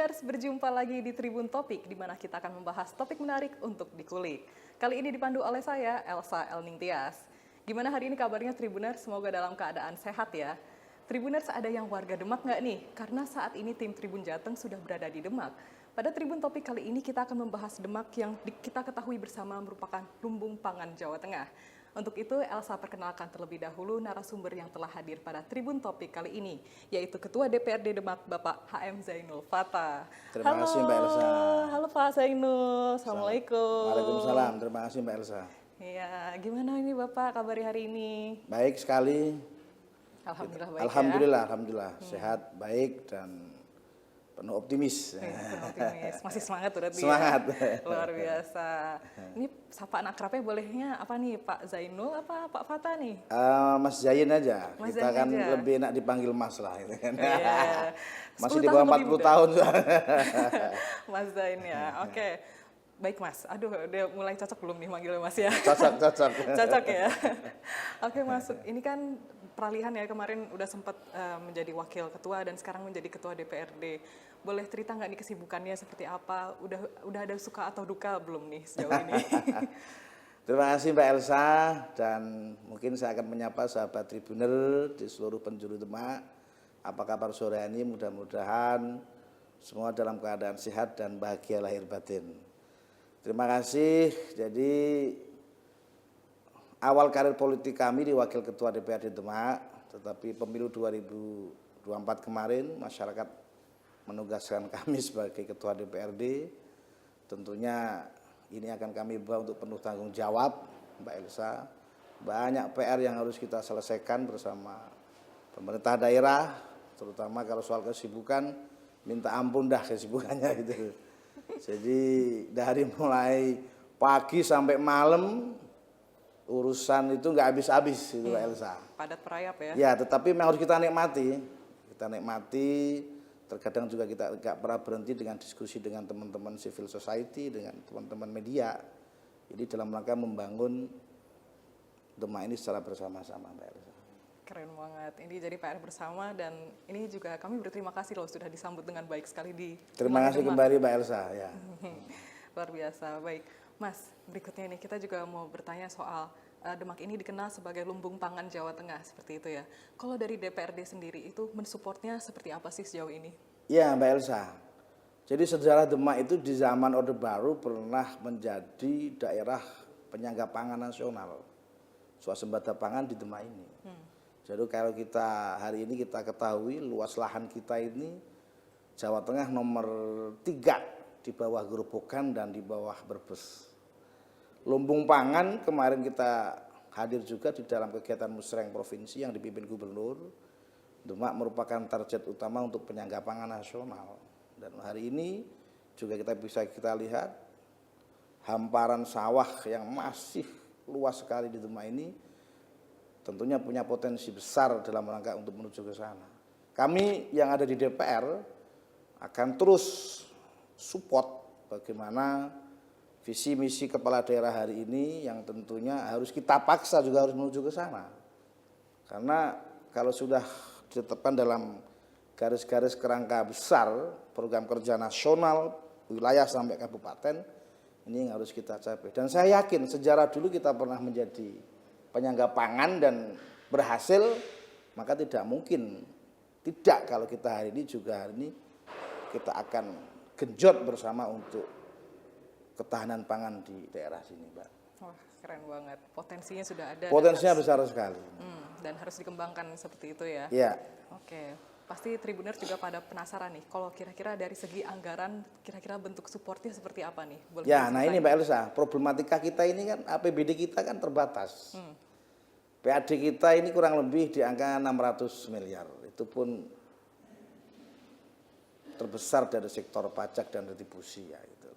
Tribuners, berjumpa lagi di Tribun Topik, di mana kita akan membahas topik menarik untuk dikulik. Kali ini dipandu oleh saya, Elsa Elningtyas. Gimana hari ini kabarnya Tribuners? Semoga dalam keadaan sehat ya. Tribuners, ada yang warga Demak nggak nih? Karena saat ini tim Tribun Jateng sudah berada di Demak. Pada Tribun Topik kali ini kita akan membahas Demak yang kita ketahui bersama merupakan lumbung pangan Jawa Tengah. Untuk itu, Elsa perkenalkan terlebih dahulu narasumber yang telah hadir pada Tribun Topik kali ini, yaitu Ketua DPRD Demak, Bapak HM Zainul Fatah. Terima kasih Mbak Elsa. Halo Pak Zainul, Assalamualaikum. Waalaikumsalam, terima kasih Mbak Elsa. Iya, gimana ini Bapak kabar hari ini? Baik sekali. Alhamdulillah baik Alhamdulillah, sehat, baik, dan penuh optimis. Penuh optimis. Masih semangat berarti Semangat. Ya? Luar biasa. Ini sapaan akrabnya bolehnya apa nih, Pak Zainul apa Pak Fatah nih? Mas Zain aja. Mas Kita Zain kan aja. lebih enak dipanggil Mas lah. Gitu kan. Iya. Masih 10 di bawah tahun lebih 40 muda. tahun. Mas Zain ya, oke. Baik Mas, aduh udah mulai cocok belum nih manggilnya Mas ya? Cocok. Cocok ya. Oke Mas, ini kan peralihan ya, kemarin udah sempat menjadi wakil ketua dan sekarang menjadi ketua DPRD. Boleh cerita nggak nih kesibukannya seperti apa? Udah ada suka atau duka belum nih sejauh ini? Terima kasih Mbak Elsa, dan mungkin saya akan menyapa sahabat Tribuner di seluruh penjuru Demak. Apa kabar sore ini? Mudah-mudahan semua dalam keadaan sehat dan bahagia lahir batin. Terima kasih. Jadi awal karir politik kami di Wakil Ketua DPRD Demak, tetapi pemilu 2024 kemarin masyarakat menugaskan kami sebagai Ketua DPRD. Tentunya ini akan kami bawa untuk penuh tanggung jawab, Mbak Elsa. Banyak PR yang harus kita selesaikan bersama pemerintah daerah, terutama kalau soal kesibukan, minta ampun dah kesibukannya gitu. Jadi dari mulai pagi sampai malam urusan itu nggak habis-habis itu Mbak Elsa. Padat perayap ya? Ya, tetapi memang harus kita nikmati. Kita nikmati. Terkadang juga kita nggak pernah berhenti dengan diskusi dengan teman-teman civil society, dengan teman-teman media. Jadi dalam rangka membangun Demak ini secara bersama-sama, Mbak Elsa. Keren banget. Ini jadi PR bersama dan ini juga kami berterima kasih loh sudah disambut dengan baik sekali di Terima kasih Demak. kembali Mbak Elsa. Ya. Luar biasa. Baik, Mas. Berikutnya ini kita juga mau bertanya soal Demak ini dikenal sebagai lumbung pangan Jawa Tengah seperti itu ya. Kalau dari DPRD sendiri itu mensupportnya seperti apa sih sejauh ini? Ya, Mbak Elsa. Jadi sejarah Demak itu di zaman Orde Baru pernah menjadi daerah penyangga pangan nasional. Swasembada pangan di Demak ini. Jadi kalau kita hari ini kita ketahui luas lahan kita ini Jawa Tengah nomor 3 di bawah Gerobokan dan di bawah Brebes. Lumbung pangan kemarin kita hadir juga di dalam kegiatan musreng provinsi yang dipimpin gubernur. Demak merupakan target utama untuk penyangga pangan nasional. Dan hari ini juga kita lihat hamparan sawah yang masih luas sekali di Demak ini tentunya punya potensi besar dalam rangka untuk menuju ke sana. Kami yang ada di DPR akan terus support bagaimana visi misi kepala daerah hari ini yang tentunya harus kita paksa juga harus menuju ke sana. Karena kalau sudah ditetapkan dalam garis-garis kerangka besar program kerja nasional wilayah sampai kabupaten, ini yang harus kita capai. Dan saya yakin sejarah dulu kita pernah menjadi penyangga pangan dan berhasil, maka tidak mungkin tidak kalau kita hari ini juga hari ini kita akan genjot bersama untuk ketahanan pangan di daerah sini, Mbak. Wah, keren banget. Potensinya sudah ada. Potensinya besar sekali. Dan harus dikembangkan seperti itu ya. Iya. Oke. Pasti Tribuners juga pada penasaran nih, kalau kira-kira dari segi anggaran, kira-kira bentuk supportnya seperti apa nih? Boleh Ya, nah diceritain? ini Mbak Elsa, problematika kita ini kan APBD kita kan terbatas. PAD kita ini kurang lebih di angka 600 miliar. Itu pun terbesar dari sektor pajak dan retribusi ya gitu.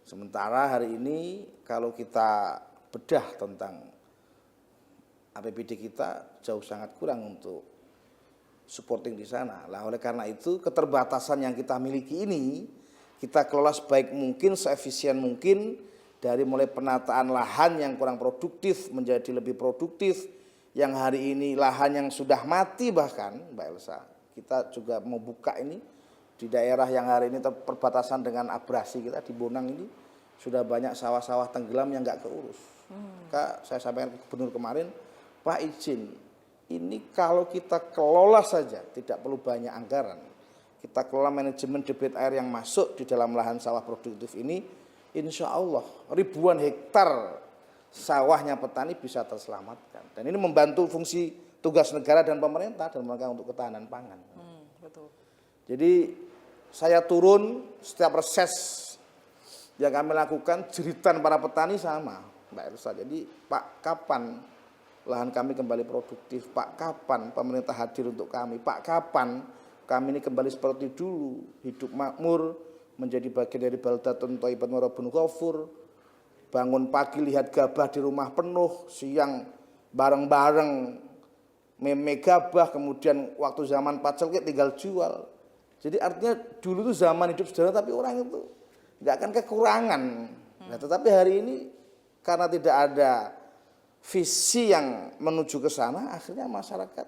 Sementara hari ini kalau kita bedah tentang APBD kita jauh sangat kurang untuk supporting di sana. Lah oleh karena itu keterbatasan yang kita miliki ini kita kelola sebaik mungkin, seefisien mungkin, dari mulai penataan lahan yang kurang produktif menjadi lebih produktif, yang hari ini lahan yang sudah mati bahkan Mbak Elsa, kita juga mau buka ini Di daerah yang hari ini perbatasan dengan abrasi kita di Bonang ini sudah banyak sawah-sawah tenggelam yang nggak keurus. Kak, saya sampaikan ke gubernur kemarin, Pak izin, ini kalau kita kelola saja, tidak perlu banyak anggaran. Kita kelola manajemen debit air yang masuk di dalam lahan sawah produktif ini, insya Allah ribuan hektar sawahnya petani bisa terselamatkan. Dan ini membantu fungsi tugas negara dan pemerintah dalam rangka untuk ketahanan pangan. Betul. Jadi saya turun setiap reses yang kami lakukan, jeritan para petani sama, Mbak Elsa. Jadi Pak, kapan lahan kami kembali produktif? Pak, kapan pemerintah hadir untuk kami? Pak, kapan kami ini kembali seperti dulu, hidup makmur, menjadi bagian dari Baldatun Thayyibatun Rabbun Ghafur, bangun pagi lihat gabah di rumah penuh, siang bareng-bareng meme gabah, kemudian waktu zaman pacel tinggal jual. Jadi artinya dulu itu zaman hidup sederhana tapi orang itu nggak akan kekurangan. Nah, tetapi hari ini karena tidak ada visi yang menuju ke sana, akhirnya masyarakat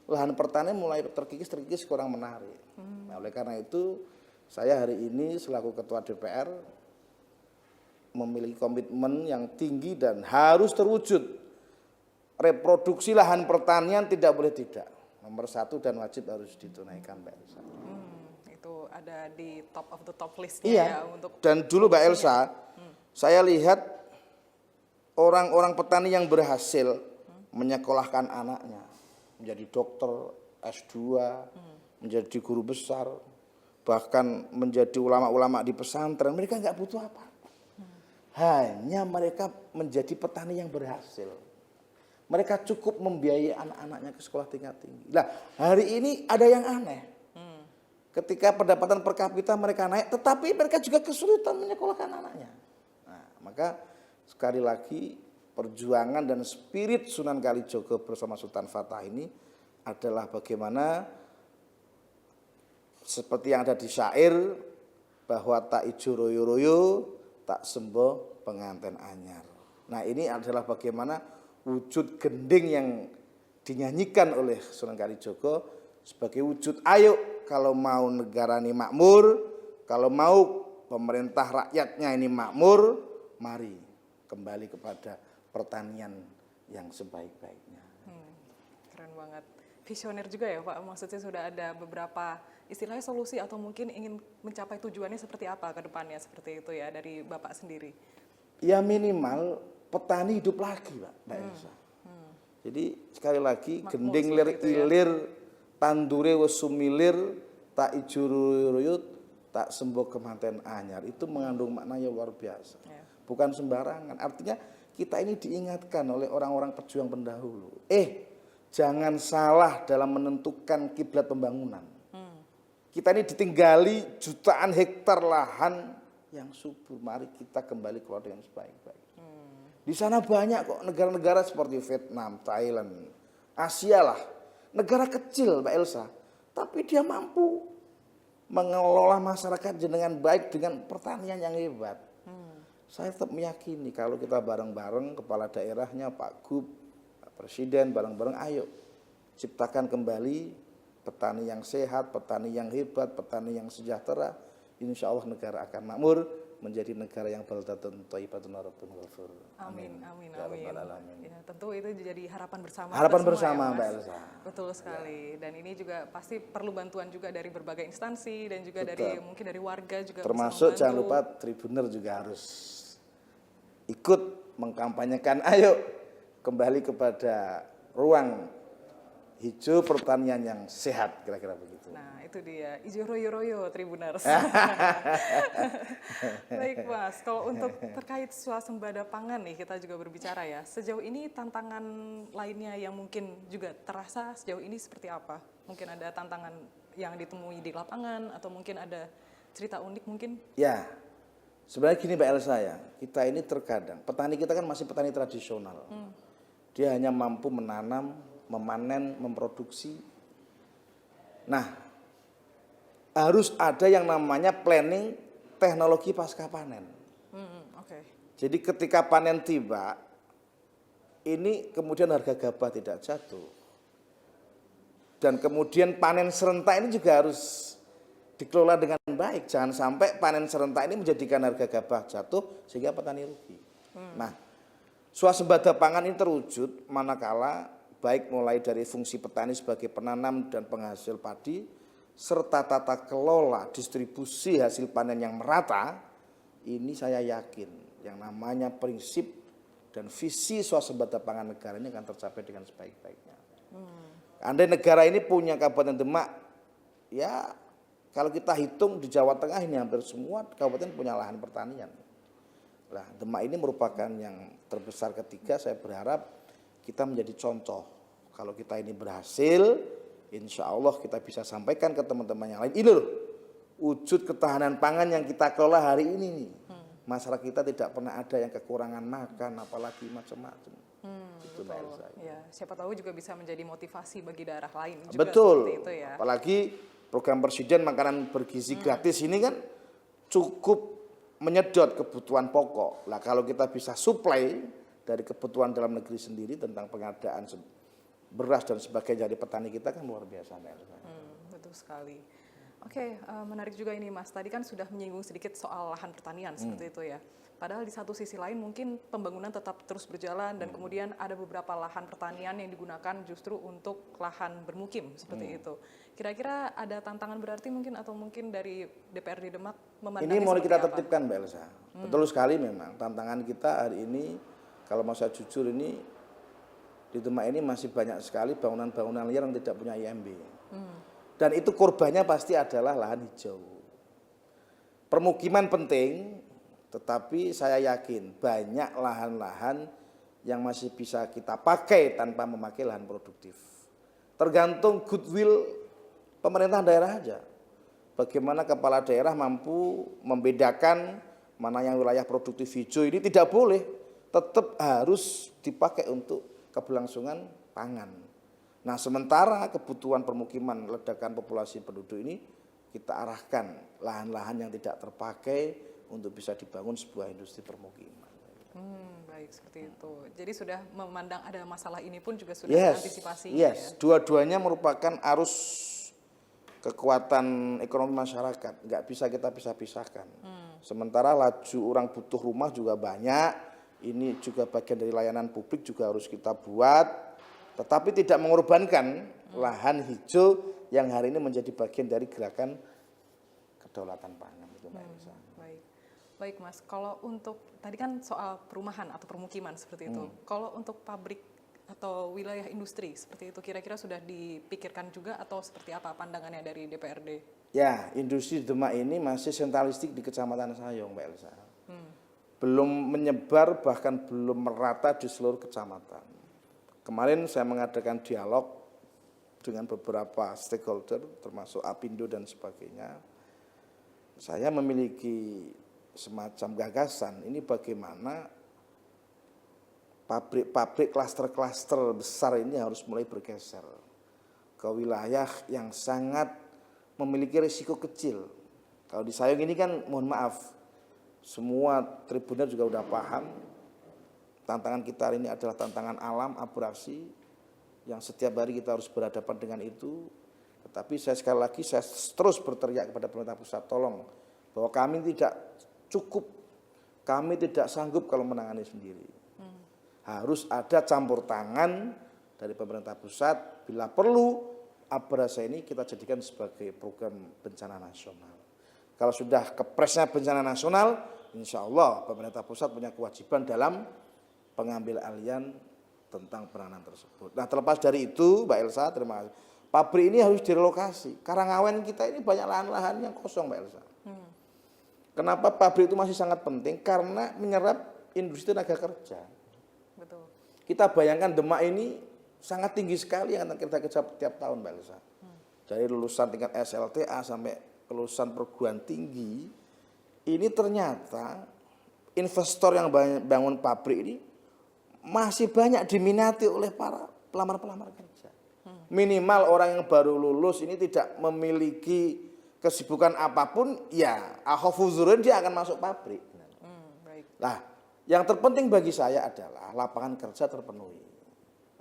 lahan pertanian mulai terkikis kurang menarik. Nah, oleh karena itu saya hari ini selaku Ketua DPR memiliki komitmen yang tinggi dan harus terwujud. Reproduksi lahan pertanian tidak boleh tidak. Nomor 1 dan wajib harus ditunaikan, Mbak Elsa. Itu ada di top of the top listnya Iya. ya untuk. Dan dulu Mbak Elsa, saya lihat orang-orang petani yang berhasil menyekolahkan anaknya menjadi dokter, S2, menjadi guru besar, bahkan menjadi ulama-ulama di pesantren. Mereka nggak butuh apa. Hanya mereka menjadi petani yang berhasil. Mereka cukup membiayai anak-anaknya ke sekolah tingkat tinggi. Nah, hari ini ada yang aneh. Ketika pendapatan per kapita mereka naik, tetapi mereka juga kesulitan menyekolahkan anaknya. Nah, maka sekali lagi perjuangan dan spirit Sunan Kalijogo bersama Sultan Fatah ini adalah bagaimana seperti yang ada di syair bahwa tak ijo royo-royo, tak sembo penganten anyar. Nah, ini adalah bagaimana wujud gending yang dinyanyikan oleh Sunan Kalijogo sebagai wujud ayo kalau mau negara ini makmur, kalau mau pemerintah rakyatnya ini makmur, mari kembali kepada pertanian yang sebaik-baiknya. Keren banget. Visioner juga ya Pak, maksudnya sudah ada beberapa istilahnya solusi atau mungkin ingin mencapai tujuannya seperti apa ke depannya seperti itu ya dari Bapak sendiri. Ya minimal petani hidup lagi, Mbak Elsa. Jadi sekali lagi Makmur gending seperti lir itu ya. ilir tandure wis sumilir tak ijuruyut tak sembuh kemanten anyar. Itu mengandung makna yang luar biasa. Ya. Bukan sembarangan. Artinya kita ini diingatkan oleh orang-orang pejuang pendahulu. Jangan salah dalam menentukan kiblat pembangunan. Kita ini ditinggali jutaan hektar lahan yang subur. Mari kita kembali keluar dengan sebaik-baik. Di sana banyak kok negara-negara seperti Vietnam, Thailand, Asia lah. Negara kecil Mbak Elsa. Tapi dia mampu mengelola masyarakat dengan baik dengan pertanian yang hebat. Saya tetap meyakini kalau kita bareng-bareng kepala daerahnya, Pak Gub, Pak Presiden, bareng-bareng ayo ciptakan kembali petani yang sehat, petani yang hebat, petani yang sejahtera. Insya Allah negara akan makmur, menjadi negara yang baldatun thayyibatun rabbun ghafur. Amin, amin, Ya amin. Rabbal Alamin. Ya, tentu itu jadi harapan bersama. Harapan kita semua bersama, ya, Mas. Mbak Elsa. Betul sekali. Dan ini juga pasti perlu bantuan juga dari berbagai instansi dan juga Betul. dari mungkin dari warga juga. Termasuk bisa jangan membantu. lupa Tribuner juga harus ikut mengkampanyekan ayo kembali kepada ruang hijau pertanian yang sehat, kira-kira begitu. Nah, itu dia. Ijo royo-royo Tribuners. Baik, Mas. Kalau untuk terkait swasembada pangan nih, kita juga berbicara ya. Sejauh ini tantangan lainnya yang mungkin juga terasa sejauh ini seperti apa? Mungkin ada tantangan yang ditemui di lapangan atau mungkin ada cerita unik mungkin? Ya, sebenarnya gini Mbak Elsa ya, kita ini terkadang, petani kita kan masih petani tradisional. Dia hanya mampu menanam, memanen, memproduksi. Nah, harus ada yang namanya planning teknologi pasca panen. Oke. Jadi ketika panen tiba, ini kemudian harga gabah tidak jatuh. Dan kemudian panen serentak ini juga harus dikelola dengan baik. Jangan sampai panen serentak ini menjadikan harga gabah jatuh sehingga petani rugi. Nah, swasembada pangan ini terwujud manakala baik mulai dari fungsi petani sebagai penanam dan penghasil padi, serta tata kelola distribusi hasil panen yang merata, ini saya yakin yang namanya prinsip dan visi swasembada pangan negara ini akan tercapai dengan sebaik-baiknya. Andai negara ini punya Kabupaten Demak, ya kalau kita hitung di Jawa Tengah ini hampir semua kabupaten punya lahan pertanian. Nah, Demak ini merupakan yang terbesar ketiga. Saya berharap kita menjadi contoh. Kalau kita ini berhasil, insya Allah kita bisa sampaikan ke teman-teman yang lain. Ini loh, wujud ketahanan pangan yang kita kelola hari ini nih. Masyarakat kita tidak pernah ada yang kekurangan makan, apalagi macam-macam. Itu Betul. Ya, siapa tahu juga bisa menjadi motivasi bagi daerah lain juga betul. seperti itu ya. Apalagi program Presiden makanan bergizi gratis ini kan cukup menyedot kebutuhan pokok. Lah kalau kita bisa supply dari kebutuhan dalam negeri sendiri tentang pengadaan beras dan sebagainya dari petani kita kan luar biasa. Betul sekali. Oke, menarik juga ini Mas. Tadi kan sudah menyinggung sedikit soal lahan pertanian seperti itu ya. Padahal di satu sisi lain mungkin pembangunan tetap terus berjalan dan kemudian ada beberapa lahan pertanian yang digunakan justru untuk lahan bermukim seperti itu. Kira-kira ada tantangan berarti mungkin atau mungkin dari DPRD Demak memandangnya ini mau kita seperti apa? tertibkan Mbak Elsa. Betul sekali memang tantangan kita hari ini, kalau mau saya jujur ini, di Demak ini masih banyak sekali bangunan-bangunan liar yang tidak punya IMB. Dan itu korbannya pasti adalah lahan hijau. Permukiman penting, tetapi saya yakin banyak lahan-lahan yang masih bisa kita pakai tanpa memakai lahan produktif. Tergantung goodwill pemerintah daerah aja. Bagaimana kepala daerah mampu membedakan mana yang wilayah produktif hijau ini tidak boleh, tetap harus dipakai untuk keberlangsungan pangan. Nah, sementara kebutuhan permukiman ledakan populasi penduduk ini kita arahkan lahan-lahan yang tidak terpakai untuk bisa dibangun sebuah industri permukiman. Baik, seperti itu. Jadi sudah memandang ada masalah ini pun juga sudah diantisipasi. Yes, dua-duanya merupakan arus kekuatan ekonomi masyarakat, nggak bisa kita pisah-pisahkan. Sementara laju orang butuh rumah juga banyak, ini juga bagian dari layanan publik juga harus kita buat, tetapi tidak mengorbankan lahan hijau yang hari ini menjadi bagian dari gerakan kedaulatan pangan. Itu Mbak Elsa. Baik Mas, kalau untuk tadi kan soal perumahan atau permukiman seperti itu, kalau untuk pabrik atau wilayah industri seperti itu kira-kira sudah dipikirkan juga atau seperti apa pandangannya dari DPRD? Ya, industri Demak ini masih sentralistik di Kecamatan Sayong, Mbak Elsa. Belum menyebar, bahkan belum merata di seluruh kecamatan. Kemarin saya mengadakan dialog dengan beberapa stakeholder, termasuk Apindo dan sebagainya. Saya memiliki semacam gagasan, ini bagaimana pabrik-pabrik klaster-klaster besar ini harus mulai bergeser ke wilayah yang sangat memiliki risiko kecil. Kalau di Sayong ini kan mohon maaf, semua tribuner juga udah paham, tantangan kita hari ini adalah tantangan alam, abrasi, yang setiap hari kita harus berhadapan dengan itu. Tetapi saya sekali lagi, saya terus berteriak kepada pemerintah pusat, tolong, bahwa kami tidak cukup, kami tidak sanggup kalau menangani sendiri. Harus ada campur tangan dari pemerintah pusat, bila perlu abrasi ini kita jadikan sebagai program bencana nasional. Kalau sudah kepresnya bencana nasional, insya Allah pemerintah pusat punya kewajiban dalam pengambil alihan tentang penanganan tersebut. Nah, terlepas dari itu, Mbak Elsa, terima kasih. Pabrik ini harus direlokasi. Karangawen kita ini banyak lahan-lahan yang kosong, Mbak Elsa. Kenapa pabrik itu masih sangat penting? Karena menyerap industri tenaga kerja. Betul. Kita bayangkan Demak ini sangat tinggi sekali yang kita kerja tiap tahun, Mbak Elsa. Dari lulusan tingkat SLTA sampai lulusan perguruan tinggi, ini ternyata investor yang bangun pabrik ini masih banyak diminati oleh para pelamar-pelamar kerja. Minimal orang yang baru lulus ini tidak memiliki kesibukan apapun, ya akhafuzurun dia akan masuk pabrik. Nah, yang terpenting bagi saya adalah lapangan kerja terpenuhi.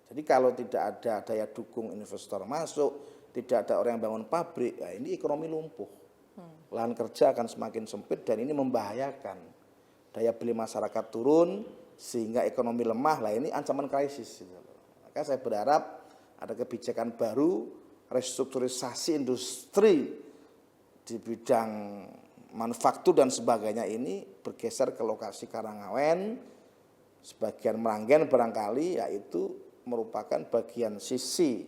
Jadi kalau tidak ada daya dukung investor masuk, tidak ada orang yang bangun pabrik, ya ini ekonomi lumpuh. lahan kerja akan semakin sempit dan ini membahayakan. Daya beli masyarakat turun sehingga ekonomi lemah. Lah ini ancaman krisis. Maka saya berharap ada kebijakan baru, restrukturisasi industri di bidang manufaktur dan sebagainya ini bergeser ke lokasi Karangawen, sebagian Meranggen barangkali, yaitu merupakan bagian sisi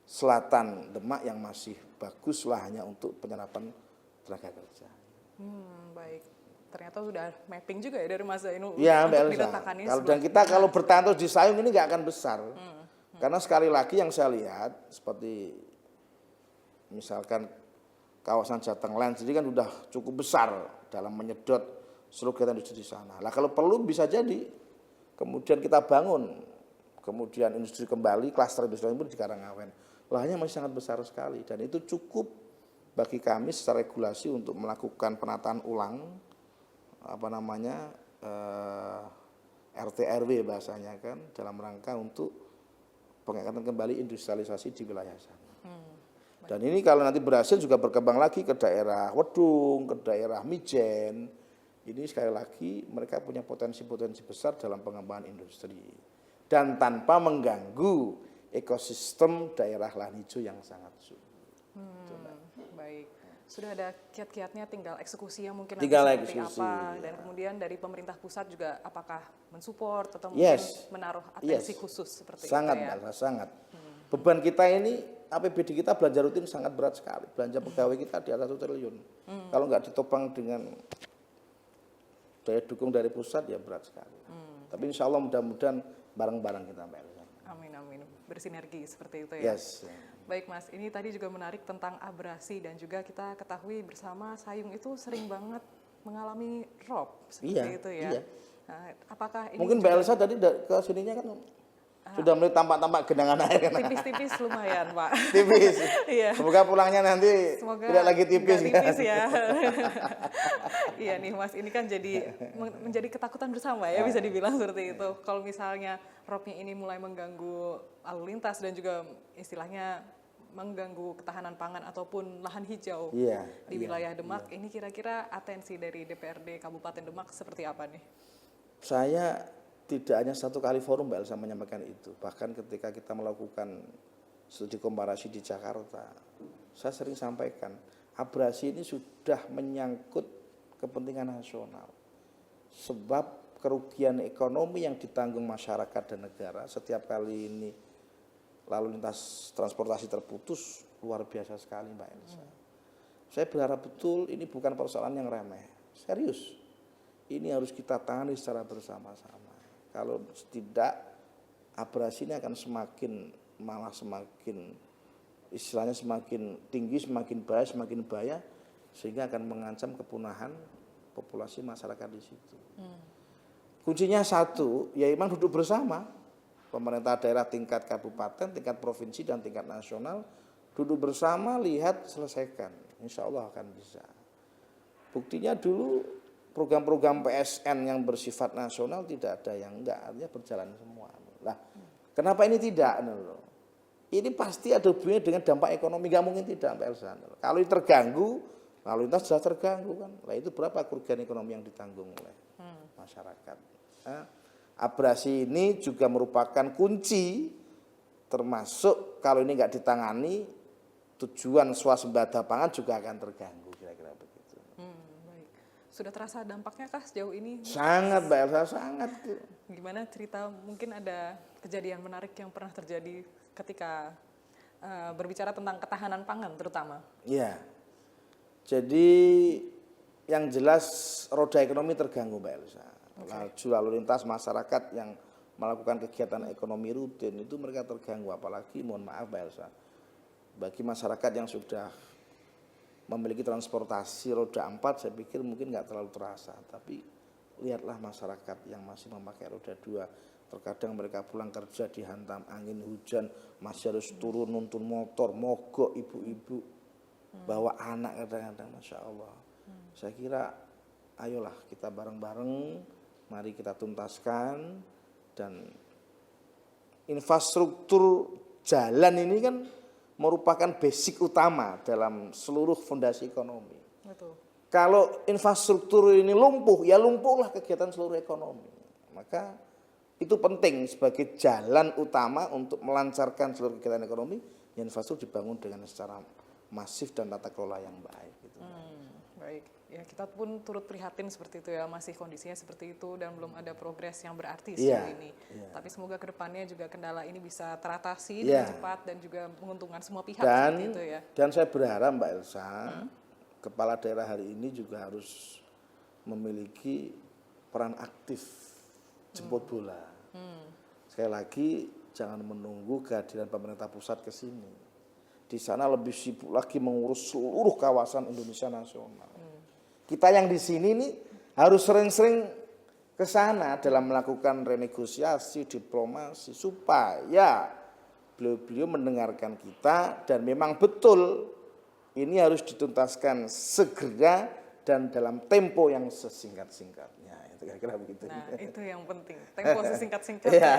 selatan Demak yang masih bagus lahannya untuk penyerapan tenaga kerja. Baik. Ternyata sudah mapping juga ya dari Mas Zainul Ya, untuk Mbak Elsa. diletakkan ini Kalau dan kita kalau bertahan terus di Sayung ini nggak akan besar. Karena sekali lagi yang saya lihat seperti misalkan kawasan Jateng Land jadi kan sudah cukup besar dalam menyedot seluruh kegiatan industri di sana. Lah kalau perlu bisa jadi kemudian kita bangun, kemudian industri kembali, klaster industri pun di Karangawen. Lahannya masih sangat besar sekali dan itu cukup bagi kami secara regulasi untuk melakukan penataan ulang RT RW bahasanya kan dalam rangka untuk pengangkatan kembali industrialisasi di wilayah sana. Dan ini kalau nanti berhasil juga berkembang lagi ke daerah Wedung, ke daerah Mijen. Ini sekali lagi mereka punya potensi-potensi besar dalam pengembangan industri. Dan tanpa mengganggu ekosistem daerah lahan hijau yang sangat subur. Baik. Sudah ada kiat-kiatnya, tinggal eksekusinya mungkin Tinggal nanti seperti eksekusi, apa. ya. Dan kemudian dari pemerintah pusat juga apakah mensupport atau mungkin menaruh atensi khusus seperti sangat, itu ya? Mbak, sangat. Beban kita ini, APBD kita belanja rutin sangat berat sekali. Belanja pegawai kita di atas 1 triliun. Kalau nggak ditopang dengan daya dukung dari pusat ya berat sekali. Tapi insya Allah mudah-mudahan bareng-bareng kita, Mbak Elsa. Amin, amin. Bersinergi seperti itu ya? Yes. Baik Mas, ini tadi juga menarik tentang abrasi dan juga kita ketahui bersama Sayung itu sering banget mengalami rob seperti itu ya. Iya. Nah, apakah ini Mungkin Mbak Elsa tadi ke sininya kan sudah melihat tampak-tampak genangan air kan? tipis-tipis lumayan Pak. Tipis. Iya. Semoga pulangnya nanti Semoga tidak lagi tipis. nggak tipis ya. Iya nih Mas, ini kan jadi menjadi ketakutan bersama ya bisa dibilang seperti itu. Kalau misalnya robnya ini mulai mengganggu lalu lintas dan juga istilahnya mengganggu ketahanan pangan ataupun lahan hijau di wilayah Demak, ini kira-kira atensi dari DPRD Kabupaten Demak seperti apa nih? Saya tidak hanya satu kali forum Mbak Elsa menyampaikan itu. Bahkan ketika kita melakukan studi komparasi di Jakarta, saya sering sampaikan, abrasi ini sudah menyangkut kepentingan nasional. Sebab kerugian ekonomi yang ditanggung masyarakat dan negara setiap kali ini lalu lintas transportasi terputus luar biasa sekali Mbak Elsa. Saya berharap betul ini bukan persoalan yang remeh. Serius. Ini harus kita tangani secara bersama-sama. Kalau tidak, abrasi ini akan malah semakin istilahnya semakin tinggi, semakin bahaya, sehingga akan mengancam kepunahan populasi masyarakat di situ. Kuncinya satu, ya memang duduk bersama. Pemerintah daerah tingkat kabupaten, tingkat provinsi, dan tingkat nasional duduk bersama, lihat, selesaikan. Insya Allah akan bisa. Buktinya dulu program-program PSN yang bersifat nasional tidak ada yang enggak, artinya berjalan semua. Lah, kenapa ini tidak? Ini pasti ada hubungannya dengan dampak ekonomi, nggak mungkin tidak, Mbak Elsa. Kalau ini terganggu, lalu lintas sudah terganggu kan. Lah itu berapa kerugian ekonomi yang ditanggung oleh masyarakat. Nah, abrasi ini juga merupakan kunci, termasuk kalau ini nggak ditangani, tujuan swasembada pangan juga akan terganggu, kira-kira begitu. Baik. Sudah terasa dampaknya kah sejauh ini? Sangat Mbak Elsa, sangat. Gimana cerita, mungkin ada kejadian menarik yang pernah terjadi ketika berbicara tentang ketahanan pangan terutama? Iya. Jadi yang jelas roda ekonomi terganggu Mbak Elsa. Lalu lintas masyarakat yang melakukan kegiatan ekonomi rutin itu mereka terganggu, apalagi mohon maaf Mbak Elsa, bagi masyarakat yang sudah memiliki transportasi roda 4 saya pikir mungkin nggak terlalu terasa, tapi lihatlah masyarakat yang masih memakai roda 2, terkadang mereka pulang kerja dihantam angin hujan, masih harus turun nuntun motor, mogok ibu-ibu bawa anak kadang-kadang, Masya Allah. Saya kira ayolah kita bareng-bareng, mari kita tuntaskan. Dan infrastruktur jalan ini kan merupakan basic utama dalam seluruh fondasi ekonomi. Betul. Kalau infrastruktur ini lumpuh, ya lumpuhlah kegiatan seluruh ekonomi. Maka itu penting sebagai jalan utama untuk melancarkan seluruh kegiatan ekonomi, ya infrastruktur dibangun dengan secara masif dan tata kelola yang baik. Gitu. Baik, ya kita pun turut prihatin seperti itu ya, masih kondisinya seperti itu dan belum ada progres yang berarti sejauh ini. Tapi semoga kedepannya juga kendala ini bisa teratasi dengan cepat dan juga menguntungkan semua pihak seperti itu ya. Dan saya berharap Mbak Elsa, kepala daerah hari ini juga harus memiliki peran aktif jemput bola. Sekali lagi jangan menunggu kehadiran pemerintah pusat ke sini. Di sana lebih sibuk lagi mengurus seluruh kawasan Indonesia nasional. Kita yang di sini nih harus sering-sering ke sana dalam melakukan renegosiasi, diplomasi supaya beliau-beliau mendengarkan kita dan memang betul ini harus dituntaskan segera dan dalam tempo yang sesingkat-singkatnya. Itu kira-kira begitu. Nah, itu yang penting. Tempo sesingkat-singkatnya ya.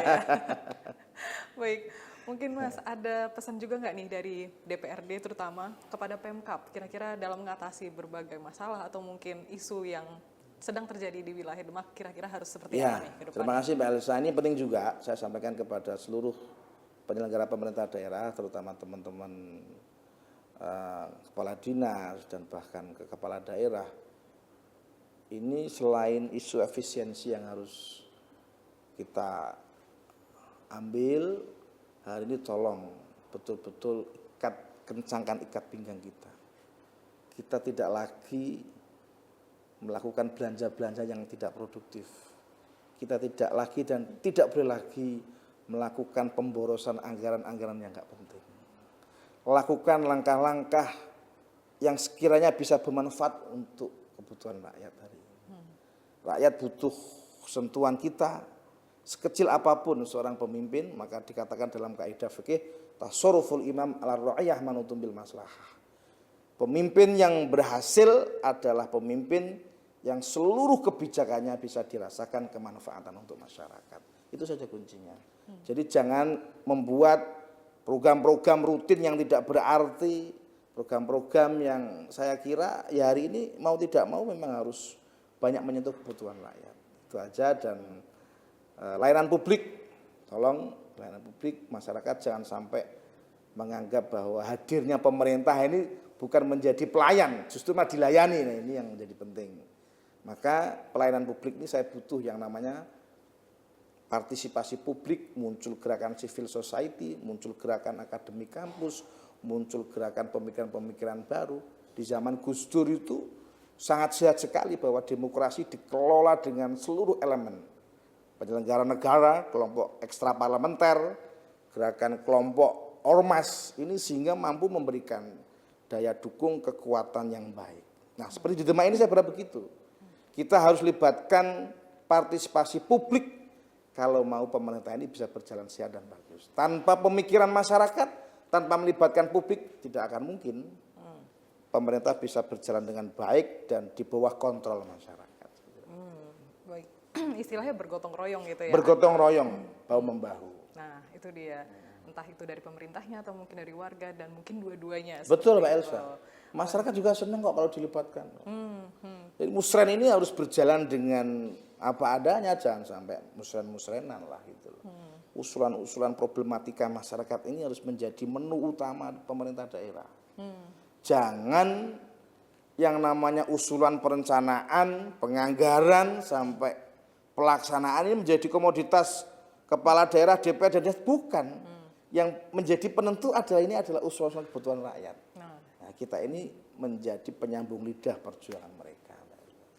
Baik, mungkin Mas ada pesan juga nggak nih dari DPRD terutama kepada Pemkab kira-kira dalam mengatasi berbagai masalah atau mungkin isu yang sedang terjadi di wilayah Demak kira-kira harus seperti apa nih ke depannya? Terima kasih Mbak Elsa. Ini penting juga saya sampaikan kepada seluruh penyelenggara pemerintah daerah terutama teman-teman kepala dinas dan bahkan ke kepala daerah. Ini selain isu efisiensi yang harus kita ambil, hari ini tolong betul-betul kencangkan ikat pinggang kita. Kita tidak lagi melakukan belanja-belanja yang tidak produktif. Kita tidak lagi dan tidak boleh lagi melakukan pemborosan anggaran-anggaran yang nggak penting. Lakukan langkah-langkah yang sekiranya bisa bermanfaat untuk kebutuhan rakyat hari ini. Rakyat butuh sentuhan kita, sekecil apapun seorang pemimpin, maka dikatakan dalam kaidah fikih, tasarruful imam ala ra'iyah manutum bil maslahah. Pemimpin yang berhasil adalah pemimpin yang seluruh kebijakannya bisa dirasakan kemanfaatan untuk masyarakat. Itu saja kuncinya. Jadi jangan membuat program-program rutin yang tidak berarti, program-program yang saya kira ya hari ini mau tidak mau memang harus banyak menyentuh kebutuhan rakyat. Itu aja. Dan layanan publik, tolong layanan publik masyarakat jangan sampai menganggap bahwa hadirnya pemerintah ini bukan menjadi pelayan, justru malah dilayani. Nah, ini yang menjadi penting. Maka pelayanan publik ini saya butuh yang namanya partisipasi publik, muncul gerakan civil society, muncul gerakan akademik kampus, muncul gerakan pemikiran-pemikiran baru. Di zaman Gus Dur itu sangat sehat sekali bahwa demokrasi dikelola dengan seluruh elemen. Penyelenggara negara, kelompok ekstra parlementer, gerakan kelompok ormas, ini sehingga mampu memberikan daya dukung kekuatan yang baik. Nah, seperti di Demak ini saya berharap begitu. Kita harus libatkan partisipasi publik kalau mau pemerintah ini bisa berjalan sehat dan bagus. Tanpa pemikiran masyarakat, tanpa melibatkan publik, tidak akan mungkin pemerintah bisa berjalan dengan baik dan di bawah kontrol masyarakat. Baik, istilahnya bergotong royong gitu ya. Bergotong royong, bahu-membahu. Nah, itu dia. Entah itu dari pemerintahnya atau mungkin dari warga dan mungkin dua-duanya. Betul Mbak Elsa. Masyarakat juga senang kok kalau dilibatkan. Jadi musren ini harus berjalan dengan apa adanya, jangan sampai musren-musrenan lah gitu loh. Usulan-usulan problematika masyarakat ini harus menjadi menu utama pemerintah daerah. Jangan yang namanya usulan perencanaan, penganggaran sampai pelaksanaan ini menjadi komoditas kepala daerah, DPR dan bukan. Yang menjadi penentu adalah usulan kebutuhan rakyat. Nah, kita ini menjadi penyambung lidah perjuangan mereka.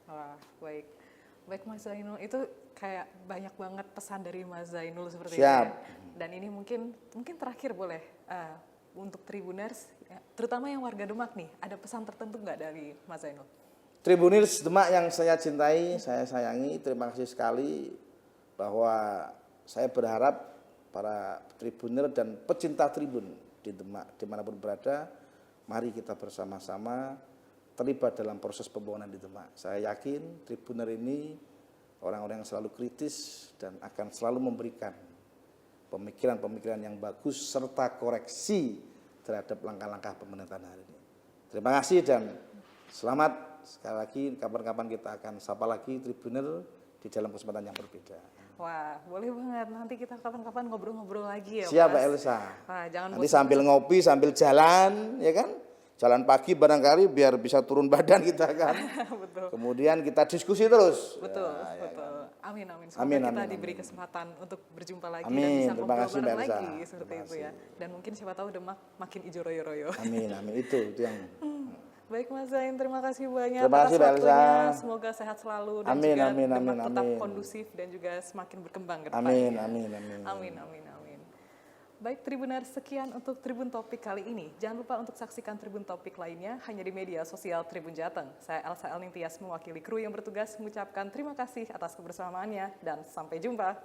Wah, baik. Baik Mas Zainul, itu kayak banyak banget pesan dari Mas Zainul seperti itu. Ya. Dan ini mungkin terakhir boleh untuk Tribuners, ya, terutama yang warga Demak nih, ada pesan tertentu nggak dari Mas Zainul? Tribuners Demak yang saya cintai, saya sayangi, terima kasih sekali bahwa saya berharap para tribuner dan pecinta tribun di Demak dimanapun berada, mari kita bersama-sama terlibat dalam proses pembangunan di Demak. Saya yakin tribuner ini orang-orang yang selalu kritis dan akan selalu memberikan pemikiran-pemikiran yang bagus serta koreksi terhadap langkah-langkah pemerintahan hari ini. Terima kasih dan Selamat sekali lagi, kapan-kapan kita akan sapa lagi Tribuner di dalam kesempatan yang berbeda. Wah, boleh banget. Nanti kita kapan-kapan ngobrol-ngobrol lagi ya, Siapa Mas. Elsa? Wah, jangan Nanti bosan. sambil ngopi, sambil jalan, ya kan? Jalan pagi barangkali biar bisa turun badan kita kan. Betul. Kemudian kita diskusi terus. Betul, Ya, ya betul. kan? Amin, amin. Semoga Amin, kita amin, diberi amin. kesempatan untuk berjumpa lagi dan Amin. bisa Terima ngobrol kasih, bareng Mbak Elsa. lagi seperti Terima itu ya. kasih. Dan mungkin siapa tahu Demak makin hijau royo-royo. Amin, amin. Itu yang. Baik Mas Zain, terima kasih banyak Terima kasih, atas Mbak Elsa. waktunya. Semoga sehat selalu dan Amin, juga amin, Demak amin, tetap amin. kondusif dan juga semakin berkembang ke depannya. Amin, amin, amin. Amin, amin, amin. Baik Tribuner, sekian untuk Tribun Topik kali ini. Jangan lupa untuk saksikan Tribun Topik lainnya hanya di media sosial Tribun Jateng. Saya Elsa Elning Tias mewakili kru yang bertugas mengucapkan terima kasih atas kebersamaannya dan sampai jumpa.